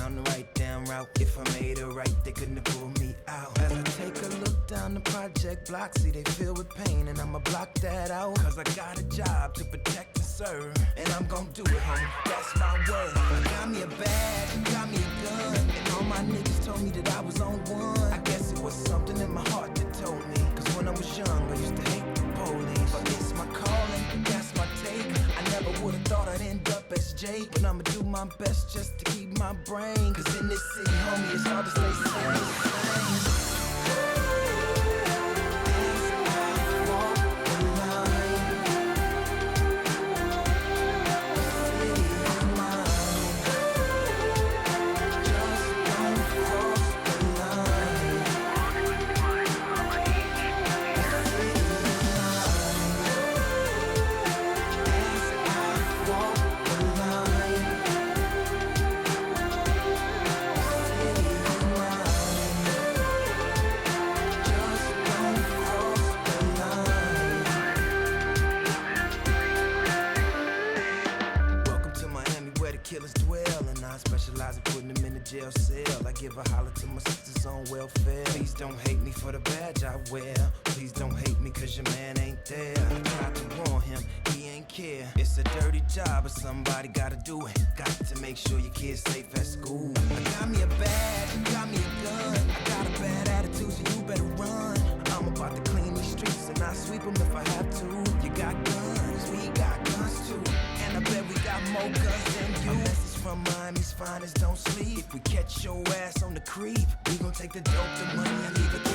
found the right damn route. If I made it right, they couldn't have pulled me out. As I take a look down the project block, see they filled with pain, and I'ma block that out. Cause I got a job to protect and serve, and I'm gon' do it, homie, that's my word. I got me a badge, got me a gun, and all my niggas told me that I was on one. I guess it was something in my heart that told me. Cause when I was young, I used to hate the police. But it's my calling, that's my take. I never would've thought I'd end up as Jake, but I'ma do my best just to keep my brain. Cause in this city, homie, it's hard to stay sane. Jail cell. I give a holler to my sisters on welfare. Please don't hate me for the badge I wear. Please don't hate me cause your man ain't there. I tried to warn him, he ain't care. It's a dirty job, but somebody gotta do it. Got to make sure your kid's safe at school. I got me a badge, got me a gun. I got a bad attitude, so you better run. I'm about to clean these streets and I'll sweep them if I have to. You got guns, we got guns too. And I bet we got more guns than you. A message from Miami's finest, don't sleep. If we catch your ass on the creep, we gon' take the dope, the money, and leave it.